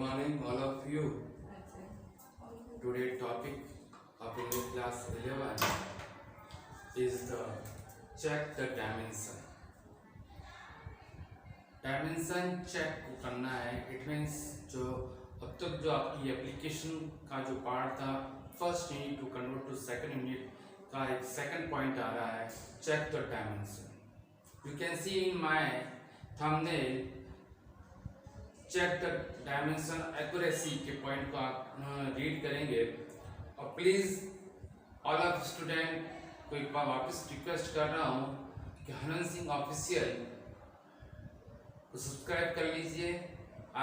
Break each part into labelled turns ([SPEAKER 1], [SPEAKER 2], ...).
[SPEAKER 1] morning, all of you. Today topic of English class 11 is the check the dimension. Dimension check करना है. It means जो अब तक जो आपकी एप्लीकेशन का जो पार्ट था first unit to convert to second unit का एक सेकंड पॉइंट आ रहा है check the dimension. You can see in my thumbnail check the dimension accuracy के पॉइंट को आप रीड करेंगे. और प्लीज़ ऑल ऑफ स्टूडेंट को एक बार वापस रिक्वेस्ट कर रहा हूँ कि हनन सिंह ऑफिशियल को सब्सक्राइब कर लीजिए.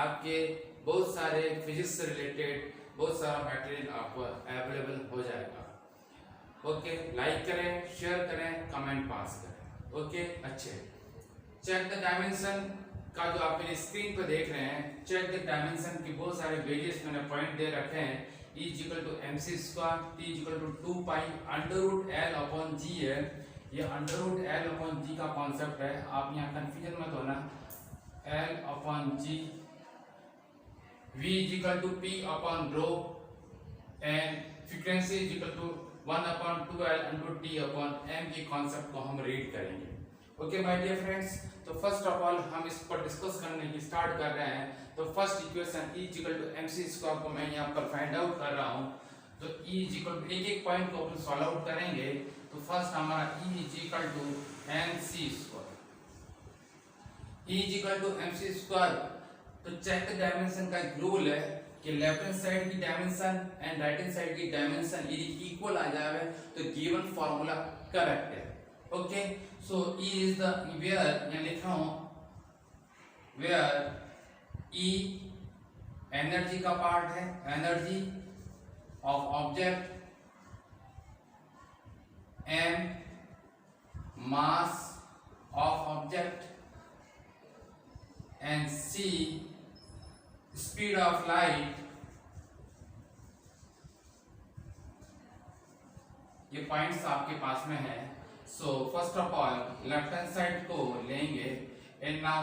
[SPEAKER 1] आपके बहुत सारे फिजिक्स से रिलेटेड बहुत सारा मटेरियल आपको अवेलेबल हो जाएगा. ओके, लाइक करें, शेयर करें, कमेंट पास करें. ओके, अच्छे. चेक द डायमेंशन का जो आप मेरी स्क्रीन पर देख रहे हैं, चेक द डायमेंशन की बहुत सारे वेरिएस मैंने पॉइंट दे रखे हैं. E = mc², T = 2 पाई √L/g है. ये √L/g का कॉन्सेप्ट है. आप यहाँ कंफ्यूजन मत होना. L/g, V = P/ρ and frequency = 1/2L/T/m के कॉन्सेप्ट को हम रीड करेंगे. ओके माय डियर फ्रेंड्स, तो फर्स्ट ऑफ ऑल हम इस पर डिस्कस करने की स्टार्ट कर रहे हैं. तो फर्स्ट इक्वेशन E = mc² को मैं यहाँ पर फाइंड आउट कर रहा हूँ. तो E = एक पॉइंट को अपन सॉल्व आउट करेंगे. तो फर्स्ट हमारा E = mc². E = mc². तो चेक द डायमेंशन का एक रूल है कि लेफ्ट हैंड साइड की dimension and right hand side की डायमेंशन यदि इक्वल आ जाए तो गिवन फार्मूला करेक्ट है. Okay, so E is the where, यहाँ लिखा हूं वेयर E एनर्जी का पार्ट है, energy of object, M mass of object and C speed of light. ये पॉइंट्स आपके पास में है. So first of all left hand side को लेंगे एंड नाउ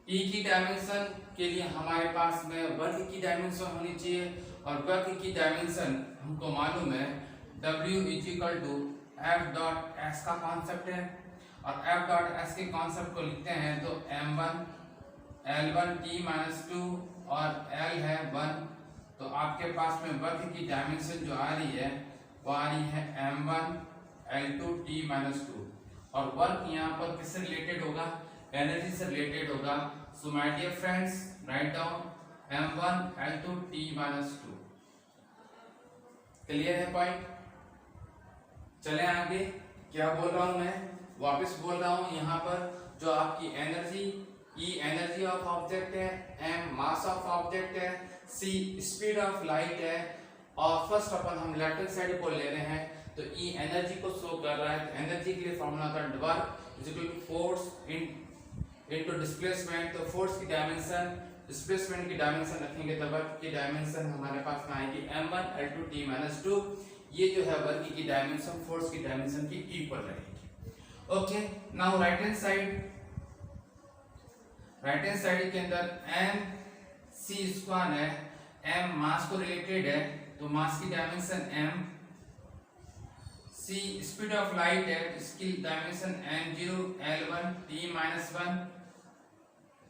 [SPEAKER 1] E की डायमेंशन के लिए हमारे पास में वर्ग की डायमेंशन होनी चाहिए. और वर्ग की डायमेंशन हमको मालूम है W = F.S का कॉन्सेप्ट है. और F.S के कॉन्सेप्ट को लिखते हैं तो m1 L1 T-2 और L है 1. तो आपके पास में वर्ग की डायमेंशन जो आ रही है वो आ रही है m1 L2 T-2. और वर्क यहाँ पर किससे रिलेटेड होगा? एनर्जी से रिलेटेड होगा. So my dear friends, write down m1 L2 T-2. Clear है पॉइंट? चले आगे. क्या बोल रहा हूं मैं? वापस बोल रहा हूं. यहाँ पर जो आपकी energy, E energy of object है, M मास ऑफ ऑब्जेक्ट है, C स्पीड ऑफ लाइट है. और फर्स्ट ऑफ ऑल हम लेफ्ट हैंड साइड को ले रहे हैं तो E एनर्जी को शो कर रहा है. तो एनर्जी के लिए फॉर्मूला था वर्क = फोर्स इनटू डिस्प्लेसमेंट. तो फोर्स की डायमेंशन डिस्प्लेसमेंट की डायमेंशन रखेंगे तो वर्क की डायमेंशन हमारे पास में आएगी m1 L2 T-2. ये जो है वर्क की डायमेंशन फोर्स की डायमेंशन की इक्वल रहेगी. Okay, now right hand side के अंदर mc² है. m मास को रिलेटेड है तो मास की dimension m. c speed of light है, इसकी डायमेंशन m0 L1 T-1.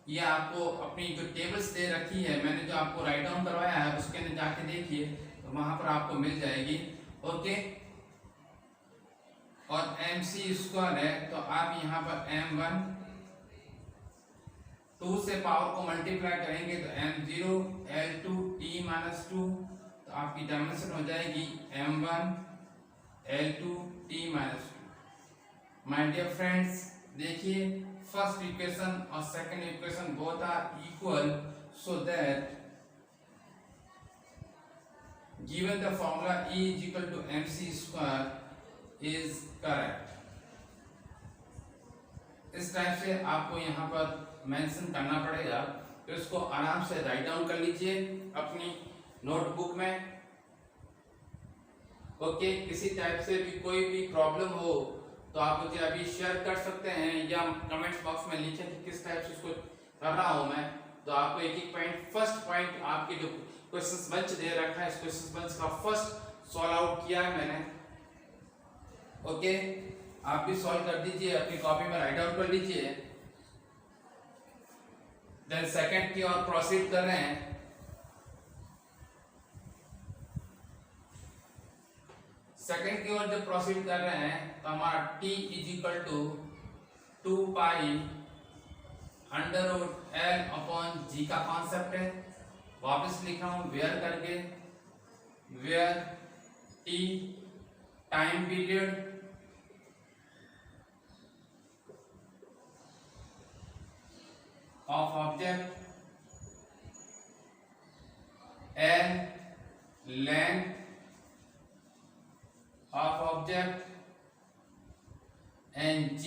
[SPEAKER 1] ये आपको अपनी जो टेबल्स दे रखी है, मैंने जो आपको राइट डाउन करवाया है उसके अंदर जाके देखिए तो वहां पर आपको मिल जाएगी. ओके, और mc² है तो आप यहाँ पर m1 2 से पावर को मल्टीप्लाई करेंगे तो m0 L2 T-2. तो आपकी डायमेंशन हो जाएगी m1 L2 T-2. My dear friends, देखिए फर्स्ट इक्वेशन और second equation both are equal, so that given the formula E = mc² is correct. इस टाइप से आपको यहाँ पर मेंशन करना पड़ेगा. तो इसको आराम से राइट डाउन कर लीजिए अपनी नोटबुक में. ओके, किसी टाइप से भी कोई भी प्रॉब्लम हो तो आप मुझे अभी शेयर कर सकते हैं या कमेंट्स बॉक्स में लिखें कि किस टाइप से इसको कर रहा हूं मैं. तो आपको एक एक पॉइंट, फर्स्ट पॉइंट आपके जो क्वेश्चंस बंच दे रखा है इस क्वेश्चंस बंच का फर्स्ट सॉल्व आउट किया है मैंने। ओके, आप भी सॉल्व कर दीजिए, अपनी कॉपी में राइट डाउन कर लीजिए। देन सेकंड की ओर प्रोसीड कर रहे हैं। सेकंड की ओर जब प्रोसीड कर रहे हैं तो हमारा t is equal to 2 pi under root L upon G का कॉन्सेप्ट है। वापस लिख रहा हूं वेयर करके, where t time period of object, L length of object, and G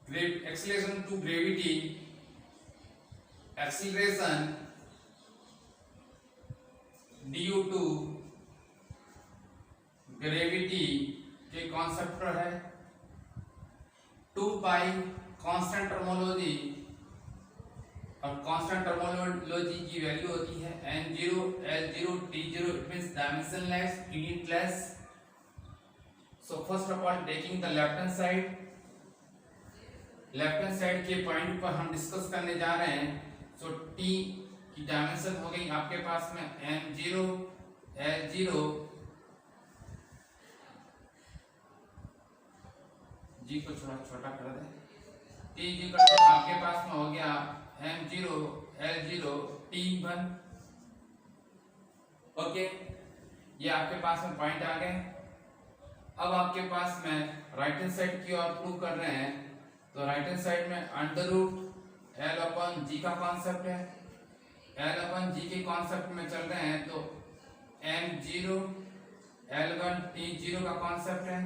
[SPEAKER 1] acceleration to gravity, acceleration due to gravity के concept पर है। 2 पाई कांस्टेंट टर्मोलॉजी, और कांस्टेंट टर्मोलॉजी की वैल्यू होती है n0 l0 t0, it means dimensionless unitless. So first of all taking the left hand side, left hand side के point पर हम डिस्कस करने जा रहे हैं। सो t की डायमेंशन हो गई आपके पास में n0 l0, जी को थोड़ा छोटा कर दे, t जी का आपके पास में हो गया m0 l0 t1। ओके, ये आपके पास में पॉइंट आ गए। अब आपके पास में राइट हैंड साइड की ओर प्रूव कर रहे हैं, तो राइट हैंड साइड में under root l upon G का कॉन्सेप्ट है। l अपॉन जी के कॉन्सेप्ट में चल रहे हैं तो m0 l1 t0 का कॉन्सेप्ट है।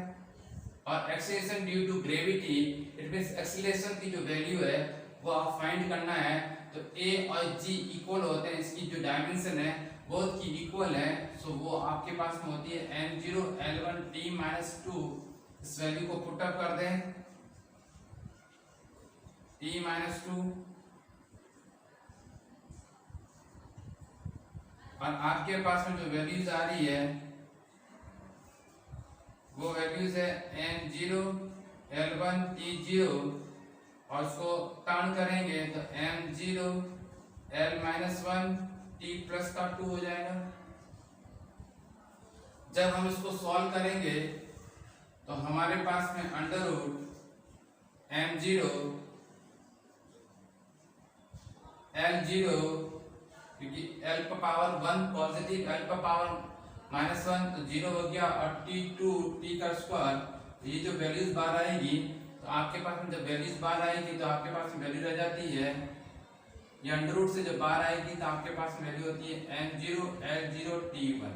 [SPEAKER 1] और acceleration due to gravity, it means acceleration की जो वैल्यू है वो आप फाइंड करना है। तो a और g इक्वल होते हैं, इसकी जो डायमेंशन है बोथ की इक्वल है। सो वो आपके पास में होती है m0 l1 t-2। इस वैल्यू को पुट अप कर दें, t-2, और आपके पास में जो वैल्यूज आ रही है वो वैल्यूज है m0 l1 t0, और उसको टर्न करेंगे तो m0 l-1 t प्लस का 2 हो जाएगा। जब हम इसको सॉल्व करेंगे तो हमारे पास में अंडर रूट m0 l0, क्योंकि l का पावर 1 पॉजिटिव, l का पावर -1 तो 0 हो गया, और t2 t का स्क्वायर, ये जो वैल्यूज बाहर आएगी तो आपके पास में जब वैल्यूज बाहर आएगी तो आपके पास में वैल्यू रह जाती है, ये अंडर रूट से जब बाहर आएगी तो आपके पास वैल्यू होती है m0 l0 t1।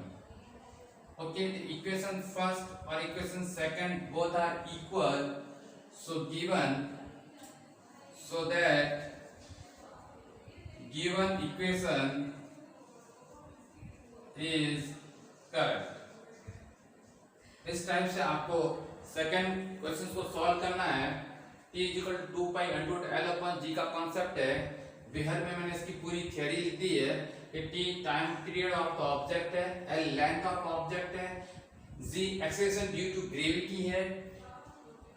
[SPEAKER 1] Okay, equation first और equation second both are equal, so given, so that given equation is correct। इस टाइप से आपको सेकंड क्वेश्चन को सॉल्व करना है। t equal to 2 pi under root l upon g का concept है। बिहार में मैंने इसकी पूरी थ्योरी लिख दी है कि t time period of the object है, l लेंथ ऑफ ऑब्जेक्ट है, g acceleration due to gravity है,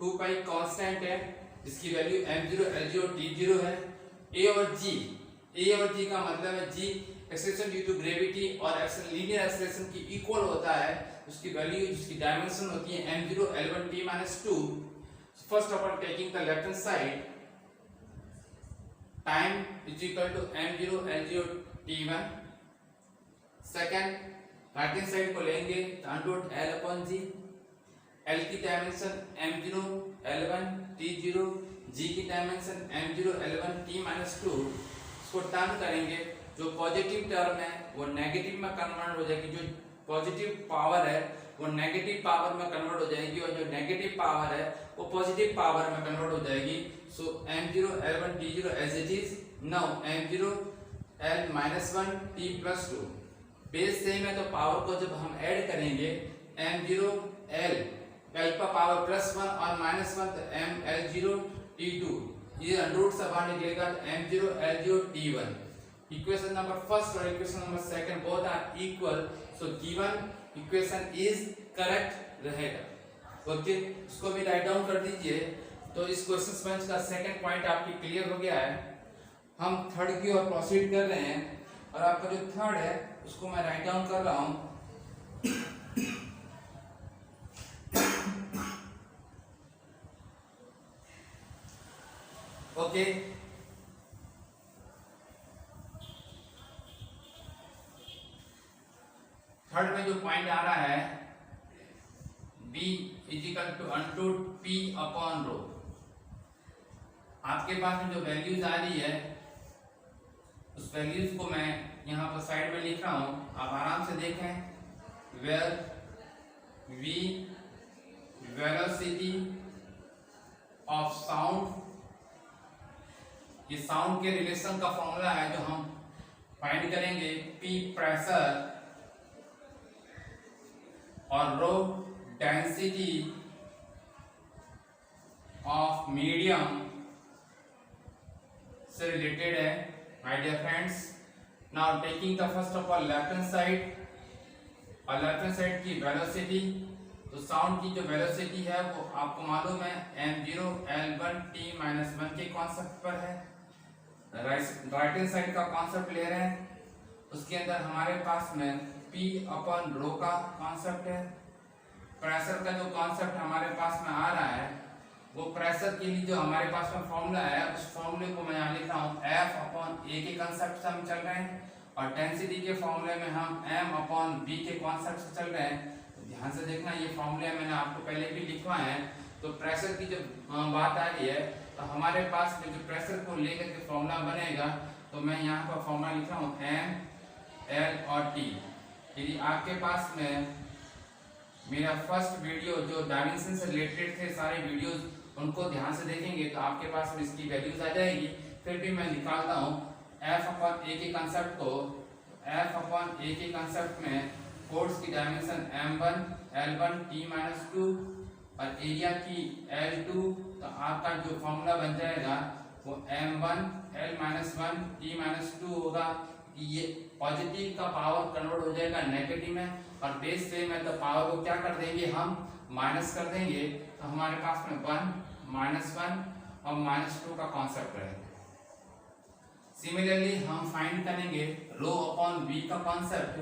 [SPEAKER 1] 2 पाई कांस्टेंट है जिसकी वैल्यू m0 l0 t0 है। a और g का मतलब है g acceleration due to gravity और लीनियर एक्सेलरेशन की इक्वल होता है, उसकी वैल्यू, जिसकी डायमेंशन होती है m0 l1 t-2। First of all taking the left hand side, time is equal to m0 l0 t1। Second right hand side को लेंगे तो under root l upon g, l की dimension m0 l1 t0, g की dimension m0 l1 t-2। इसको turn करेंगे, जो positive term है वो नेगेटिव में कन्वर्ट हो जाएगी, जो पॉजिटिव पावर है वो नेगेटिव पावर में कन्वर्ट हो जाएगी, और जो नेगेटिव पावर है वो पॉजिटिव पावर में कन्वर्ट हो जाएगी। So m0 l1 t0 as it is. Now m0 l-1 t+2 base same है, तो पावर को जब हम ऐड करेंगे m0 l का पावर +1 और -1 तो m l0 T2 ये अंडर से बाहर निकलेगा तो M0 L0 T1 equation number first और equation number second both are equal so given equation is correct रहेगा। ओके इसको भी राइट डाउन कर दीजिए। तो इस क्वेश्चन पंच का सेकंड पॉइंट आपकी क्लियर हो गया है। हम थर्ड की ओर प्रोसीड कर रहे हैं और आपका जो थर्ड है उसको मैं राइट डाउन कर रहा हूं। ओके थर्ड में जो पॉइंट आ रहा है B is equal to under P upon rho. आपके पास में जो वैल्यूज आ रही है उस वैल्यूज को मैं यहाँ पर साइड में लिख रहा हूं, आप आराम से देखें। Where V velocity of sound, ये साउंड के रिलेशन का फॉर्मूला है जो हम फाइंड करेंगे। P प्रेशर और रो डेंसिटी ऑफ मीडियम से रिलेटेड है my dear friends. Now taking the first of all left hand side और लेफ्ट हैंड साइड की वेलोसिटी, तो साउंड की जो वेलोसिटी है वो आपको मालूम है m0 L1 t-1 के कॉन्सेप्ट पर है। राइट हैंड साइड का कॉन्सेप्ट ले रहे हैं, उसके अंदर हमारे पास में P अपॉन रो का कॉन्सेप्ट है। प्रेशर का जो कॉन्सेप्ट हमारे पास में आ रहा है वो प्रेशर के लिए जो हमारे पास में फॉर्मूला है उस फॉर्मूले को मैं यहाँ लिख रहा हूँ F अपॉन A के कॉन्सेप्ट से हम चल रहे हैं और डेंसिटी के फॉर्मूले में हम M अपॉन B के कॉन्सेप्ट से चल रहे हैं। तो ध्यान से देखना, ये फॉर्मूले मैंने आपको पहले भी लिखवाए हैं। तो प्रेशर की जो बात आ रही है तो हमारे पास में जो प्रेशर को लेकर के फॉर्मूला बनेगा, तो मैं यहाँ पर फॉर्मूला लिख रहा हूँ M L और T। यदि आपके पास में मेरा फर्स्ट वीडियो जो डायमेंशन से रिलेटेड थे सारे वीडियोस उनको ध्यान से देखेंगे तो आपके पास में इसकी वैल्यूज आ जाएगी। फिर भी मैं निकालता हूँ F अपॉन A के कंसेप्ट को। F अपॉन A के कंसेप्ट में कोर्स की डायमेंशन M1 L1 t-2 और एरिया की L2, तो आपका जो फॉर्मूला बन जाएगा वो M1 L-1 t-2 होगा। ये पॉजिटिव का पावर कन्वर्ट हो जाएगा नेगेटिव में और बेस से में तो पावर को क्या कर देंगे हम माइनस कर देंगे, तो हमारे पास में 1 -1 और -2 का कॉन्सेप्ट रहेगा। सिमिलरली हम फाइंड करेंगे रो अपॉन V का कॉन्सेप्ट।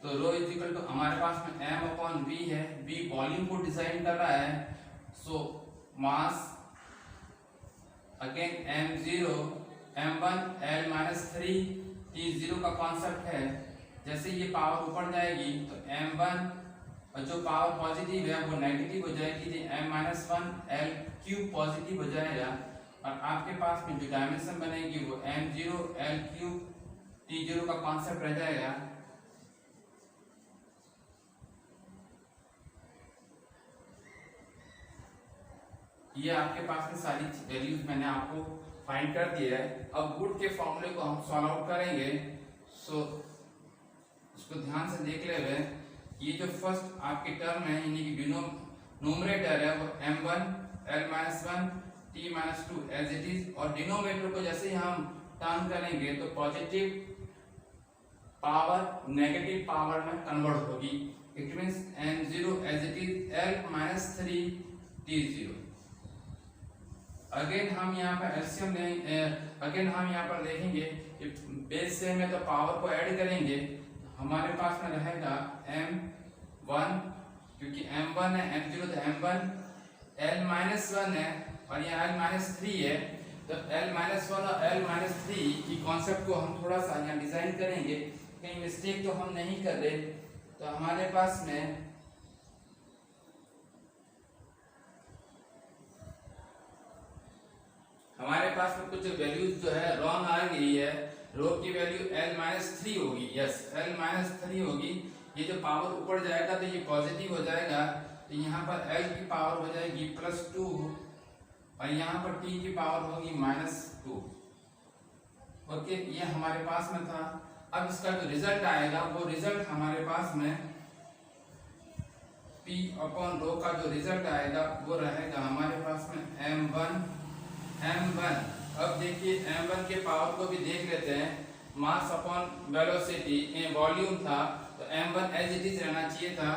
[SPEAKER 1] तो रो इज इक्वल टू हमारे पास में M अपॉन V है। V वॉल्यूम को डिजाइन कर रहा है, सो मास again M0 M1 L-3 T0 का कॉन्सेप्ट है। जैसे ये पावर ऊपर जाएगी तो M1 और जो पावर पॉजिटिव है वो नेगेटिव हो जाएगी, तो M-1 L3 पॉजिटिव हो जाएगा और आपके पास में जो डायमेंशन बनेगी वो M0 L3 T0 का कॉन्सेप्ट रह जाएगा। ये आपके पास में सारी वैल्यूज मैंने आपको फाइंड कर दिया है। अब गुड के फॉर्मूले को हम सॉल्व आउट करेंगे। सो उसको ध्यान से देख ले रहे, ये जो फर्स्ट आपकी टर्म है यानी कि न्यूमरेटर है वो M1 L-1 t-2 as it is, और डिनोमिनेटर को जैसे ही हम टर्न करेंगे तो पॉजिटिव पावर नेगेटिव पावर में कन्वर्ट होगी। It means M0 as it is L-3 T0। Again हम यहाँ पर एलसीएम अगेन हम यहाँ पर देखेंगे कि बेस से में तो पावर को ऐड करेंगे, हमारे पास में रहेगा M1, क्योंकि M1 है, M0 तो M1 L-1 है और यहाँ L-3 है, तो L-1 और L-3 की कॉन्सेप्ट को हम थोड़ा सा यहाँ डिजाइन करेंगे, कहीं मिस्टेक तो हम नहीं कर रहे। तो हमारे पास में कुछ वैल्यूज जो है रॉन्ग आ गई है। रो की वैल्यू L-3 होगी, यस L-3 होगी। ये जो पावर ऊपर जाएगा तो ये पॉजिटिव हो जाएगा, तो यहाँ पर L की पावर हो जाएगी +2 और यहाँ पर T की पावर होगी -2। ओके, ये हमारे पास में था। अब इसका जो रिजल्ट आएगा वो रिजल्ट हमारे पास में P अपॉन रो का जो रिजल्ट आएगा वो रहेगा हमारे पास में M1 m1। अब देखिए m1 के पावर को भी देख लेते हैं, मास अपॉन वेलोसिटी, वॉल्यूम था तो m1 एज इट इज रहना चाहिए था।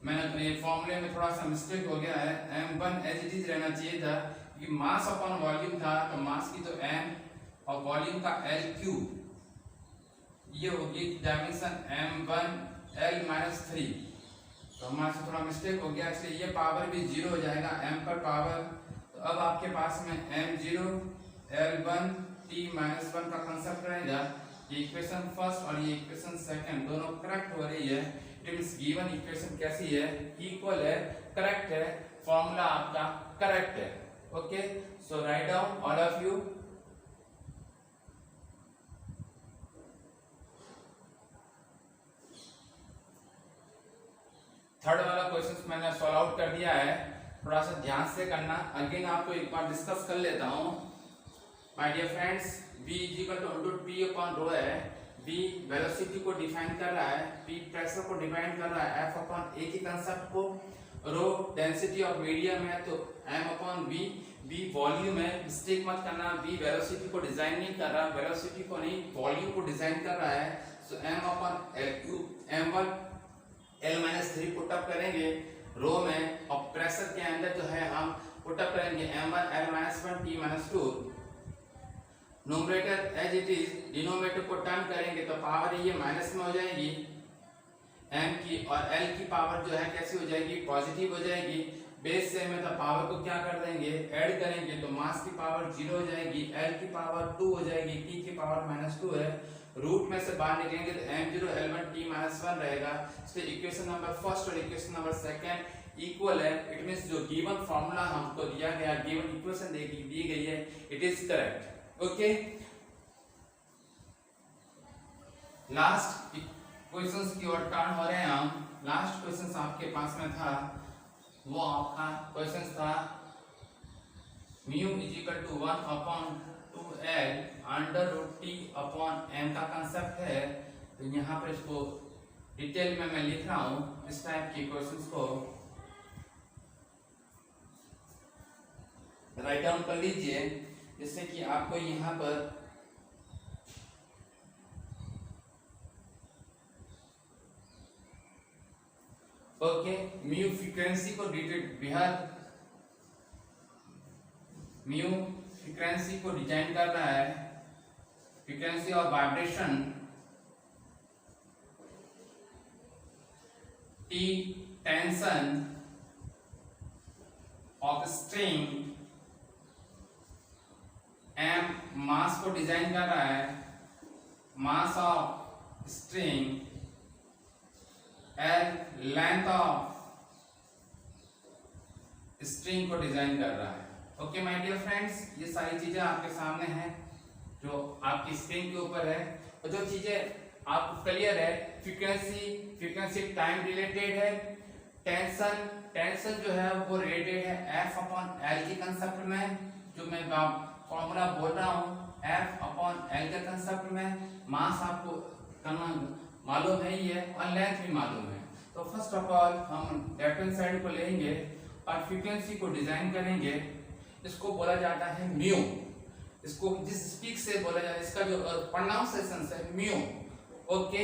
[SPEAKER 1] मैंने फॉर्मूले में थोड़ा सा मिस्टेक हो गया है, m1 एज इट इज रहना चाहिए था क्योंकि मास अपॉन वॉल्यूम था, तो मास की तो m और वॉल्यूम का l क्यूब, ये होगी डायमेंशन m1 l-3। तो हमारे से थोड़ा मिस्टेक हो गया, इसलिए ये पावर भी जीरो हो जाएगा m पर पावर। तो अब आपके पास में m0 l1 t-1 का कंसेप्ट रहेगा। ये इक्वेशन फर्स्ट और ये इक्वेशन सेकंड दोनों करेक्ट हो रही है। इट मींस गिवन इक्वेशन कैसी है, इक्वल है, करेक्ट है, फॉर्मूला आपका करेक्ट है। Okay, so write down all of you. Third वाला क्वेश्चन मैंने सॉल्व आउट कर दिया है, थोड़ा सा ध्यान से करना। अगेन आपको एक बार डिस्कस कर लेता हूँ। My dear friends, v = p upon rho है। v वेलोसिटी को डिफाइन कर रहा है, p प्रेशर को डिफाइन कर रहा है, f अपॉन a के कांसेप्ट को, रो डेंसिटी ऑफ मीडियम है तो m upon v, v volume है, मिस्टेक मत करना, v वेलोसिटी को डिजाइन नहीं कर रहा, वेलोसिटी को नहीं वॉल्यूम को डिजाइन कर रहा है। सो m upon m1 l-3 put up करेंगे रो में, और प्रेशर के अंदर जो है हम पुटअप करेंगे m1 l-1 t-2। Numerator as it is, denominator को टर्न करेंगे तो पावर ये माइनस में हो जाएगी m की, और l की पावर जो है कैसी हो जाएगी, पॉजिटिव हो जाएगी। बेस से में तो पावर को क्या कर देंगे, ऐड करेंगे तो मास की पावर 0 हो जाएगी, l की पावर 2 हो जाएगी, t की पावर -2 है। रूट में से बाहर निकलेंगे तो m0 l1 t-1 रहेगा। इसलिए इक्वेशन नंबर फर्स्ट और इक्वेशन नंबर सेकंड इक्वल है। इट मींस जो गिवन फार्मूला हमको दिया गया, गिवन इक्वेशन दी गई है, it is correct. Okay, last questions की ओर टर्न हो रहे हैं हम। लास्ट क्वेश्चंस आपके पास में था, वो आपका क्वेश्चन था μ = 1/2l √t अपॉन m का कंसेप्ट है। तो यहाँ पर इसको डिटेल में मैं लिख रहा हूँ, इस टाइप के क्वेश्चंस को राइट डाउन कर लीजिए, जिससे कि आपको यहाँ पर ओके म्यू फ्रीक्वेंसी को म्यू फ्रीक्वेंसी को डिजाइन कर रहा है, frequency of vibration, T tension of string, M mass को डिजाइन कर रहा है, mass of string, L length of string को डिजाइन कर रहा है। ओके माय डियर फ्रेंड्स, ये सारी चीजें आपके सामने हैं जो आपकी स्क्रीन के ऊपर है, और जो चीजें आपको क्लियर है, फ्रीक्वेंसी टाइम रिलेटेड है, टेंशन जो है वो रिलेटेड है F अपॉन L के कंसेप्ट में, जो मैं फॉर्मूला बोल रहा हूँ F अपॉन L के कंसेप्ट में। मास आपको मालूम है ही है और लेंथ भी मालूम है। तो फर्स्ट ऑफ ऑल हम लेफ्ट हैंड साइड को लेंगे और फ्रीक्वेंसी को डिजाइन करेंगे। इसको बोला जाता है म्यू, इसको जिस स्पीक से बोला जाता है, इसका जो प्रोनाउंसिएशन है म्यू। ओके,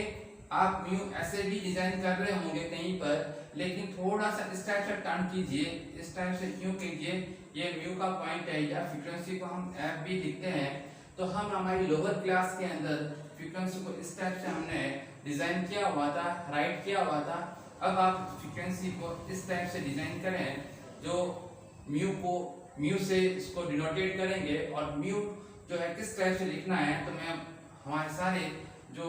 [SPEAKER 1] आप म्यू ऐसे भी डिजाइन कर रहे होंगे कहीं पर, लेकिन थोड़ा सा इस टाइप से टर्न कीजिए, इस टाइप से क्यों कीजिए, ये म्यू का पॉइंट है, या फ्रीक्वेंसी को हम एफ भी लिखते हैं। तो हम हमारी लोअर क्लास के अंदर फ्रीक्वेंसी को इस टाइप से हमने डिजाइन किया हुआ था, राइट किया हुआ था। अब आप फ्रीक्वेंसी को इस टाइप से डिजाइन करें, जो म्यू से इसको डिनोटेट करेंगे, और म्यू जो है किस टाइप से लिखना है, तो मैं हमारे सारे जो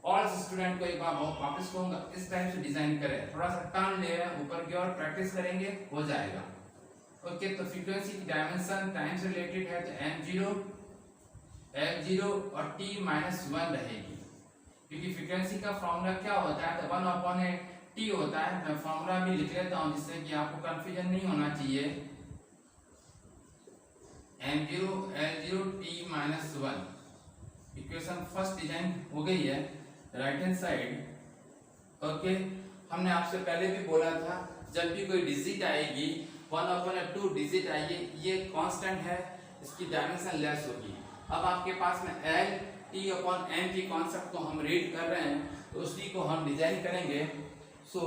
[SPEAKER 1] ऑल स्टूडेंट को एक बार वापस कहूंगा, इस टाइप से डिजाइन करें, थोड़ा सा टर्न ले रहे हैं ऊपर की ओर, प्रैक्टिस करेंगे हो जाएगा। ओके, तो फ्रीक्वेंसी की डायमेंशन टाइम से रिलेटेड है, तो m0 l0 और t-1 रहेगी, क्योंकि फ्रीक्वेंसी का फॉर्मूला क्या होता है, तो 1/t होता है। मैं फॉर्मूला भी लिख लेता हूं जिससे कि आपको कंफ्यूजन नहीं होना चाहिए। m0 l0 t-1 equation first design हो गई है राइट हैंड साइड। ओके, हमने आपसे पहले भी बोला था, जब भी कोई डिजिट आएगी 1/2 डिजिट आइए, ये कांस्टेंट है, इसकी डायमेंशन लेस होगी। अब आपके पास में L T/m की कॉन्सेप्ट को हम रीड कर रहे हैं, तो उसी को हम डिजाइन करेंगे। सो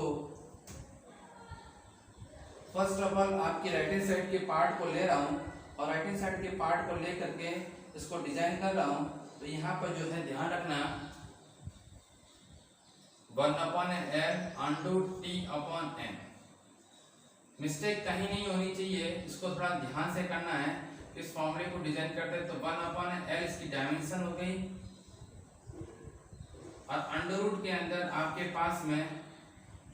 [SPEAKER 1] फर्स्ट ऑफ ऑल आपकी राइट हैंड साइड के पार्ट को ले रहा हूँ और राइट हैंड साइड के पार्ट को ले करके इसको डिजाइन कर रहा हूँ। तो यहाँ पर जो है ध्यान रखना 1/L T/m, मिस्टेक कहीं नहीं होनी चाहिए, इसको थोड़ा ध्यान से करना है। इस फॉर्मूले को डिजाइन करते हैं तो 1/L इसकी डायमेंशन हो गई और अंडर रूट के अंदर आपके पास में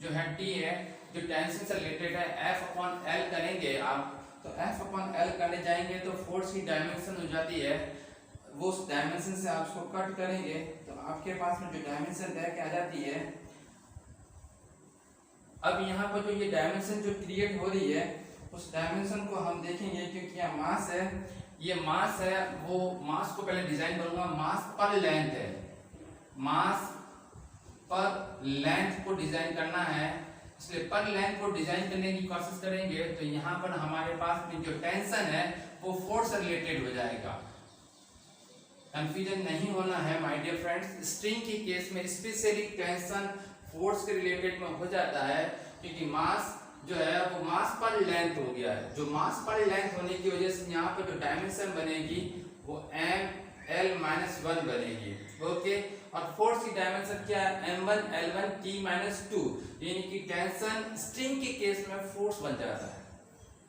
[SPEAKER 1] जो है T है, जो टेंशन से रिलेटेड है, F/L करेंगे आप, तो F/L करने जाएंगे तो फोर्स की डायमेंशन हो जाती है, वो उस डायमेंशन से आप उसको कट करेंगे तो आपके पास में जो डायमेंशन रह के आ जाती है। अब यहाँ पर जो ये डायमेंशन जो क्रिएट हो रही है उस डायमेंशन को हम देखेंगे, क्योंकि यह मास है, ये मास है, वो मास को पहले डिजाइन करूंगा। मास पर लेंथ है, मास पर लेंथ को डिजाइन करना है, इसलिए पर लेंथ को डिजाइन करने की कोशिश करेंगे। तो यहाँ पर हमारे पास में जो टेंशन है वो फोर्स से रिलेटेड हो जाएगा। कंफ्यूजन नहीं होना है माय डियर फ्रेंड्स। स्ट्रिंग के केस में स्पेशली टेंशन फोर्स के रिलेटेड में हो जाता है, क्योंकि मास जो है वो मास पर लेंथ हो गया है। जो मास पर लेंथ होने की वजह से यहाँ पर जो डायमेंशन बनेगी वो m/L-1 बनेगी। ओके, और फोर्स की डायमेंशन क्या है? m1 L1 T-2, यानी कि टेंशन स्ट्रिंग के केस में फोर्स बन जाता है।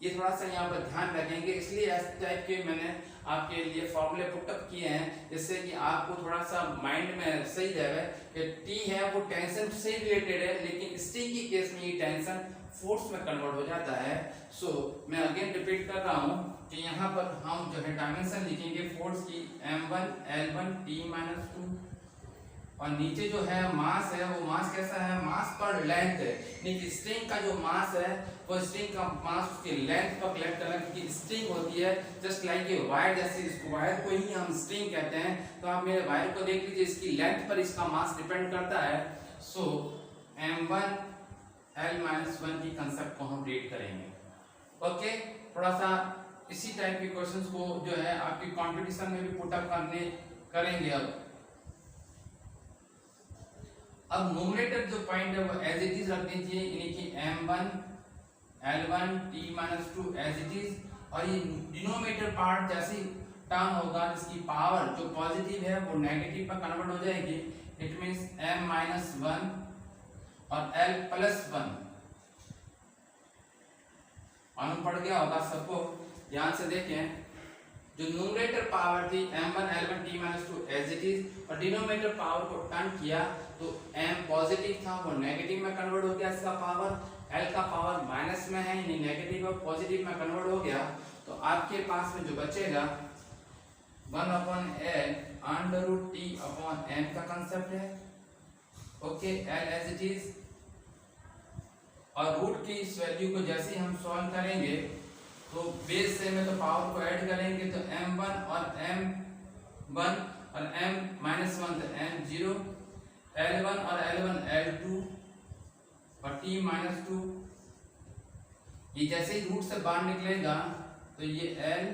[SPEAKER 1] ये थोड़ा सा यहाँ पर ध्यान रखेंगे, इसलिए इस टाइप के मैंने आपके लिए फॉर्मूले पुटअप किए हैं, जिससे कि आपको थोड़ा सा माइंड में सही रहे कि टी है वो टेंशन से रिलेटेड है, लेकिन स्ट्रिंग के केस में ये टेंशन फोर्स में कन्वर्ट हो जाता है। सो मैं अगेन रिपीट कर रहा हूँ कि यहाँ पर हम जो है डायमेंशन लिखेंगे फोर्स की m1 L1 T-2, और नीचे जो है मास है वो मास कैसा है? मास पर लेंथ है, नीचे स्ट्रिंग का जो मास है वो स्ट्रिंग का मास उसकी लेंथ पर कलेक्ट करना, क्योंकि स्ट्रिंग होती है जस्ट लाइक ए वायर, जैसे इसको वायर को ही हम स्ट्रिंग कहते हैं। तो आप मेरे वायर को देख लीजिए, इसकी लेंथ पर इसका मास डिपेंड करता है। सो m1 L-1 की कंसेप्ट को हम रीड करेंगे। ओके, थोड़ा सा इसी टाइप के क्वेश्चंस को जो है आपकी कंपटीशन में भी पुटअप करेंगे। अब न्यूमरेटर जो पॉइंट है वो एज इट इज रख दीजिए, यानी कि m1 L1 T-2 as it is, और ये डिनोमिनेटर पार्ट जैसी टर्म होगा जिसकी पावर जो पॉजिटिव है वो नेगेटिव पर कन्वर्ट हो जाएगी। इट मींस m-1 और L+1 मालूम पड़ गया होगा सबको। ध्यान से देखें, जो न्यूमरेटर पावर थी m1 L1 T-2 as it is, और डिनोमिनेटर पावर को टर्न किया तो m पॉजिटिव था वो नेगेटिव में कन्वर्ट हो गया, इसका पावर L का पावर माइनस में है, यानी नेगेटिव और पॉजिटिव में कन्वर्ट हो गया। तो आपके पास में जो बचेगा 1/L √T/m का कंसेप्ट है। Okay, L as it is, और रूट की इस वैल्यू को जैसे ही हम सॉल्व करेंगे तो बेस से में तो पावर को ऐड करेंगे तो m1 और m1 और m-1 तो m0, L1 और L1 L2 और T-2, ये जैसे ही रूट से बाहर निकलेगा तो ये L,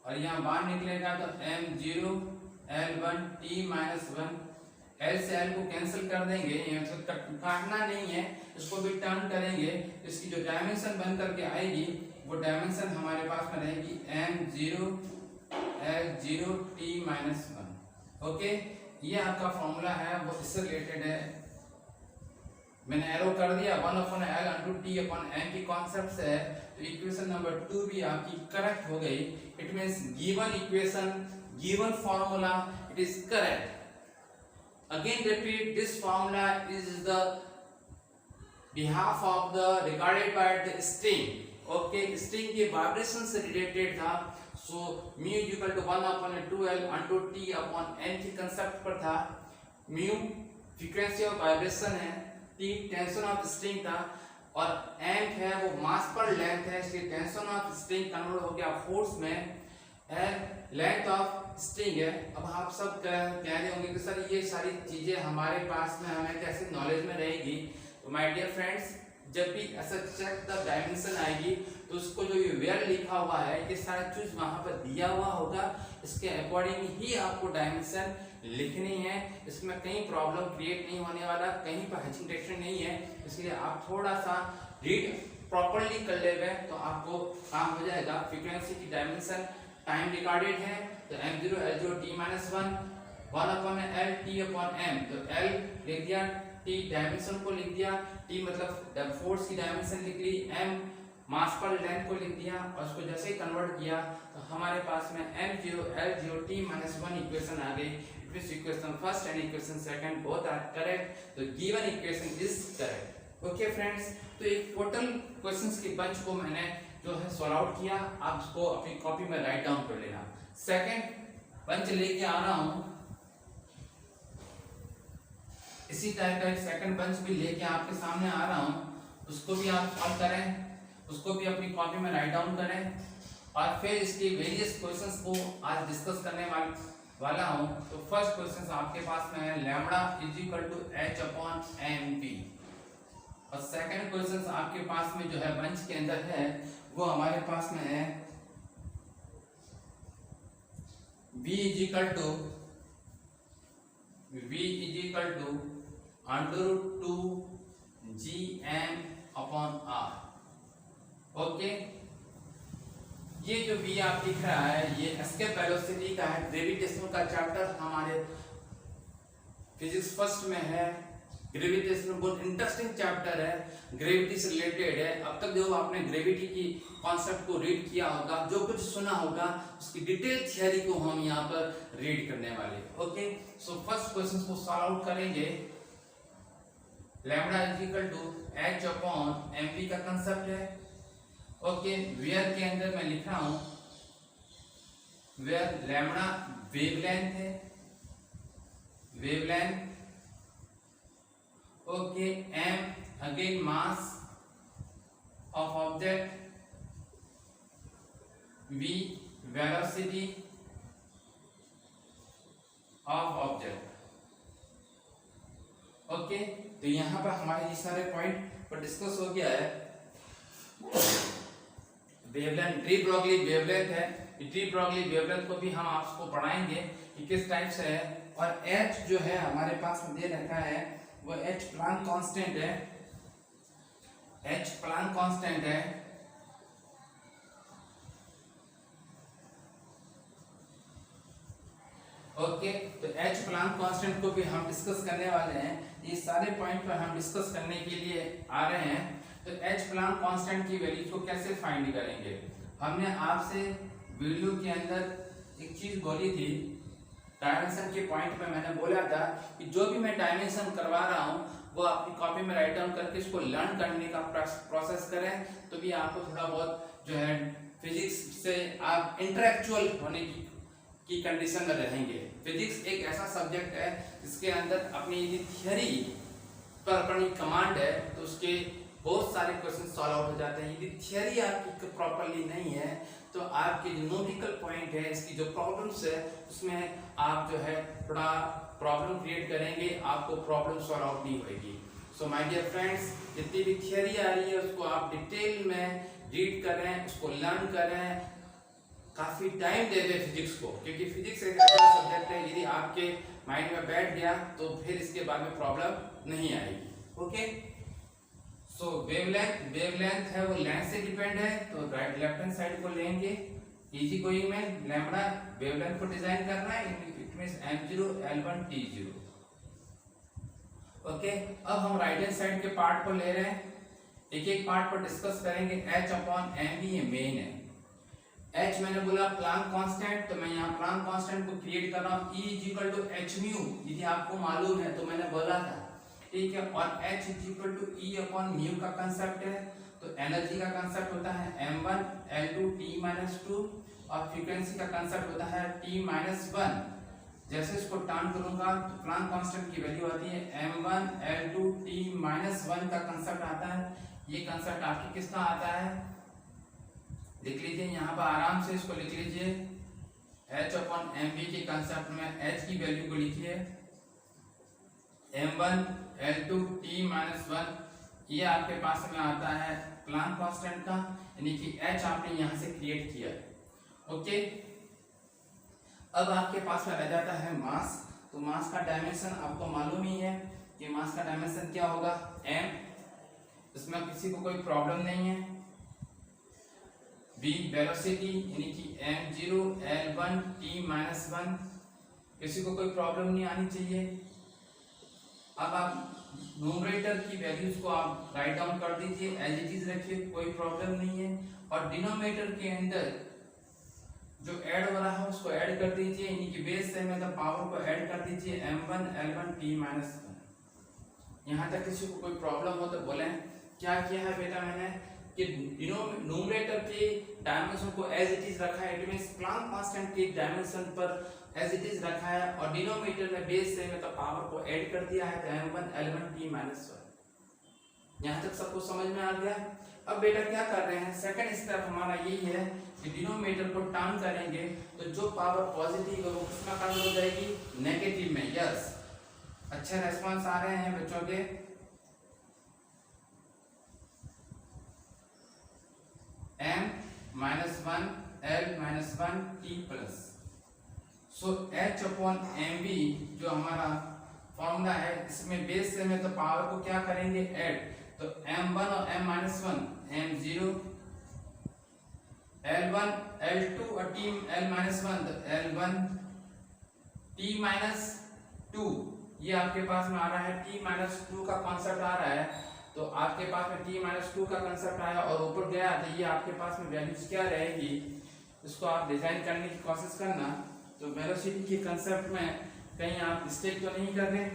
[SPEAKER 1] और यहाँ बाहर निकलेगा तो m0 L1 T-1, L से L को कैंसिल कर देंगे, यहाँ से काटना नहीं है, इसको भी टर्न करेंगे। इसकी जो डायमेंशन बन करके आएगी वो डायमेंशन हमारे पास में रहेगी m0 L0 T-1। ओके, ये आपका फॉर्मूला है वो इससे रिलेटेड है, मैंने एरो कर दिया 1/L T/m की कॉन्सेप्ट से है। तो इक्वेशन नंबर 2 भी आपकी करेक्ट हो गई। It means given equation, given formula, it is correct. Again repeat, this formula is the behalf of the regarded by the string. Okay, string के vibration से related था। So mu equal to 1/2L T/m की concept पर था। mu frequency of vibration है, T tension of string था, और m है वो mass per length है, इसलिए tension of string convert हो गया force में, लेंथ ऑफ स्ट्रिंग है। अब आप सब कह रहे होंगे कि सर ये सारी चीजें हमारे पास में हमें कैसे नॉलेज में रहेगी। तो माय डियर फ्रेंड्स, जब भी ऐसा चेक द डायमेंशन आएगी तो उसको जो ये वेयर लिखा हुआ है ये सारा चीज वहां पर दिया हुआ होगा, इसके अकॉर्डिंग ही आपको डायमेंशन लिखनी है। इसमें कहीं प्रॉब्लम क्रिएट नहीं होने वाला, कहीं पर हेजिटेशन नहीं है, इसलिए आप थोड़ा सा रीड प्रॉपर्ली कर लेंगे तो आपको काम हो जाएगा। फ्रीक्वेंसी की डायमेंशन टाइम रिकॉर्डेड है तो m0 L0 t-1 1/L t/m, तो L लिख दिया, t डायमेंशन को लिख दिया, t मतलब फोर्स की डायमेंशन लिख ली, m मास पर लेंथ को लिख दिया और उसको जैसे ही कन्वर्ट किया तो हमारे पास में m0 L0 t-1 इक्वेशन आ गई। This equation first and equation second both are correct, so given equation is correct. Okay friends, तो एक टोटल क्वेश्चंस के बंच को मैंने जो है सॉल्व आउट किया, आप इसको अपनी कॉपी में राइट डाउन कर लेना। सेकंड बंच लेके आ रहा हूं, इसी टाइप का एक सेकंड बंच भी लेके आपके सामने आ रहा हूं, उसको भी आप सॉल्व करें, उसको भी अपनी कॉपी में राइट डाउन करें और फिर इसके वेरियस क्वेश्चंस को आज डिस्कस करने वाला हूं। तो फर्स्ट क्वेश्चन आपके पास में है लैम्बडा h/mp और सेकंड क्वेश्चन आपके पास में जो है बंच के अंदर है वो हमारे पास में है v √2 gm/r। ओके, ये जो v आप दिख रहा है ये एस्केप वेलोसिटी का है, ग्रेविटेशन का चैप्टर हमारे फिजिक्स फर्स्ट में है। ग्रेविटेशन बहुत इंटरेस्टिंग चैप्टर है, ग्रेविटी से रिलेटेड है। अब तक जो आपने ग्रेविटी की कॉन्सेप्ट को रीड किया होगा, जो कुछ सुना होगा, उसकी डिटेल थियरी को हम यहाँ पर रीड करने वाले। ओके, सो फर्स्ट क्वेश्चन को सॉल्व आउट करेंगे। लैम्बडा h/mv का कंसेप्ट है। ओके, वेयर के अंदर मैं लिख रहा हूं, वेयर लैम्बडा वेवलेंथ है, wavelength. Okay, m again mass of object, v velocity of object. Okay, तो यहां पर हमारे ये सारे पॉइंट पर डिस्कस हो गया है। वेवलेंथ डी ब्रॉगली वेवलेंथ है, डी ब्रॉगली वेवलेंथ को भी हम आपको पढ़ाएंगे कि किस टाइप से है। और h जो है हमारे पास में दे रखा है वो h प्लांक कांस्टेंट है, h प्लांक कांस्टेंट है। ओके, तो h प्लांक कांस्टेंट को भी हम डिस्कस करने वाले हैं। ये सारे पॉइंट पर हम डिस्कस करने के लिए आ रहे हैं। तो h प्लांक कांस्टेंट की वैल्यू को कैसे फाइंड करेंगे? हमने आपसे वीडियो के अंदर एक चीज बोली थी, डायमेंशन के पॉइंट पे मैंने बोला था कि जो भी मैं डायमेंशन करवा रहा हूँ वो अपनी कॉपी में राइट डाउन करके इसको लर्न करने का प्रोसेस करें, तो भी आपको थोड़ा बहुत जो है फिजिक्स से आप इंटरेक्चुअल होने की कंडीशन में रहेंगे। फिजिक्स एक ऐसा सब्जेक्ट है जिसके अंदर अपनी यदि थियरी पर अपनी कमांड है तो उसके बहुत सारे क्वेश्चन सॉल्व आउट हो जाते हैं। यदि थियरी आपकी प्रॉपर्ली नहीं है तो आपके जो न्यूमेरिकल पॉइंट है, इसकी जो प्रॉब्लम्स है, उसमें आप जो है थोड़ा प्रॉब्लम क्रिएट करेंगे, आपको प्रॉब्लम सॉल्व आउट नहीं होगी। सो माय डियर फ्रेंड्स, जितनी भी थियरी आ रही है उसको आप डिटेल में रीड करें, उसको लर्न करें, काफी टाइम दे दें फिजिक्स को, क्योंकि फिजिक्स एक ऐसा सब्जेक्ट है यदि आपके माइंड में बैठ गया तो फिर इसके बाद में प्रॉब्लम नहीं आएगी। ओके, सो वेवलेंथ है वो लेंथ से डिपेंड है, तो राइट लेफ्ट हैंड साइड को लेंगे। इजी गोइंग में लैम्बडा वेवलेंथ को डिजाइन करना है, it means m0 L1 t0। Okay, अब हम राइट हैंड साइड के पार्ट को ले रहे हैं, एक एक पार्ट पर डिस्कस करेंगे। h/mv ये मेन है। h मैंने बोला प्लांक कांस्टेंट, तो मैं यहाँ प्लांक कांस्टेंट को क्रिएट कर रहा हूँ। E = hµ, यदि आपको मालूम है तो मैंने बोला था, ठीक है। और h = E/μ का कंसेप्ट है, तो एनर्जी का कंसेप्ट होता है m1 L2 t-2 और फ्रीक्वेंसी का कंसेप्ट होता है t-1। जैसे इसको टर्न करूंगा तो प्लांक कांस्टेंट की वैल्यू आती है m1 L2 t-1 का कंसेप्ट आता है। ये कंसेप्ट आपकी किसका आता है, लिख लीजिए यहाँ पर आराम से, इसको लिख लीजिए। h/mv के कंसेप्ट में h की वैल्यू को लिखिए m1 L2 t-1
[SPEAKER 2] ये आपके पास में आता है प्लांक कांस्टेंट का, यानी कि h आपने यहां से क्रिएट किया है। ओके, अब आपके पास में रह जाता है मास। तो मास का डायमेंशन आपको मालूम ही है कि मास का डायमेंशन क्या होगा, m, इसमें किसी को कोई प्रॉब्लम नहीं है। v वेलोसिटी यानी कि m0 L1 t-1, किसी को कोई प्रॉब्लम नहीं आनी चाहिए। अब आप न्यूमरेटर की वैल्यूज को आप राइट डाउन कर दीजिए, एज इट इज रखिए, कोई प्रॉब्लम नहीं है। और डिनोमिनेटर के अंदर जो ऐड हो रहा है उसको ऐड कर दीजिए, यानी कि बेस से मतलब पावर को ऐड कर दीजिए, m1 L1 t-1। यहाँ तक किसी को कोई प्रॉब्लम हो तो बोले। क्या किया है बेटा मैंने कि न्यूमरेटर के डायमेंशन को एज इट इज रखा है, इट मींस प्लांक कांस्टेंट के डायमेंशन पर एज इट इज रखा है, और डिनोमिनेटर में बेस से मतलब पावर को ऐड कर दिया है, तो m1 L1 t-1। यहाँ तक सबको समझ में आ गया। अब बेटा क्या कर रहे हैं, सेकंड स्टेप हमारा यही है कि डिनोमिनेटर को टर्न करेंगे तो जो पावर पॉजिटिव है वो किसमें कन्वर्ट हो जाएगी, नेगेटिव में। यस, अच्छे रेस्पॉन्स आ रहे हैं बच्चों के। m-1 L-1 t प्लस, सो h/mv जो हमारा फॉर्मूला है, इसमें बेस से में तो पावर को क्या करेंगे, ऐड। तो m1 और m-1 m0 L1 L2 और t L-1 तो L1 t-2, ये आपके पास में आ रहा है। t-2 का कॉन्सेप्ट आ रहा है, तो आपके पास में t-2 का कंसेप्ट आया और ऊपर गया, तो ये आपके पास में वैल्यूज क्या रहेगी, इसको आप डिजाइन करने की कोशिश करना। तो वेलोसिटी के कंसेप्ट में कहीं आप मिस्टेक तो नहीं कर रहे।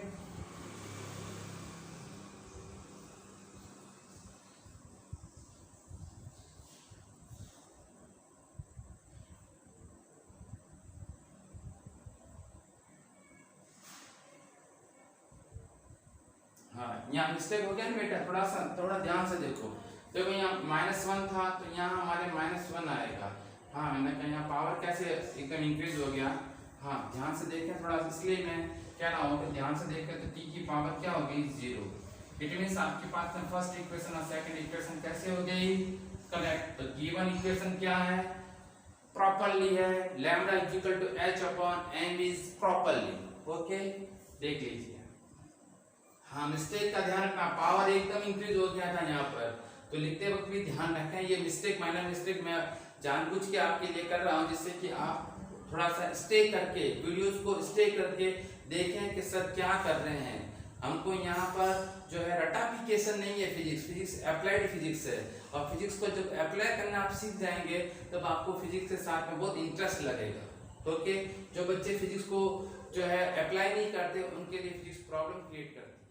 [SPEAKER 2] हाँ, यहाँ मिस्टेक हो गया ना बेटा, थोड़ा ध्यान से देखो। तो यहाँ -1 था तो यहाँ हमारे -1 आएगा। हाँ, मैंने कहा यहाँ पावर कैसे एकदम इंक्रीज हो गया। हाँ, ध्यान से देखें थोड़ा, इसलिए मैं कह रहा हूँ कि ध्यान से देखें। तो t की पावर क्या होगी, 0। इट मींस आपके पास में फर्स्ट इक्वेशन और सेकंड इक्वेशन कैसे हो गई, करेक्ट। तो गिवन इक्वेशन क्या है, प्रॉपर्ली है, lambda equal to h/m is properly. Okay, देख लीजिए। हाँ, मिस्टेक का ध्यान रखना, पावर एकदम इंक्रीज हो गया था यहाँ पर, तो लिखते वक्त भी ध्यान रखें। ये मिस्टेक, माइनर मिस्टेक मैं जानबूझ के आपके लिए कर रहा हूँ, जिससे कि आप थोड़ा सा स्टे करके वीडियोस को स्टे करके देखें कि सर क्या कर रहे हैं। हमको यहाँ पर जो है रटाफिकेशन नहीं है, फिजिक्स अप्लाइड फिजिक्स है, और फिजिक्स को जब अप्लाई करना आप सीख जाएंगे तब आपको फिजिक्स के साथ में बहुत इंटरेस्ट लगेगा। ओके, जो बच्चे फिजिक्स को जो है अप्लाई नहीं करते उनके लिए फिजिक्स प्रॉब्लम क्रिएट करती है।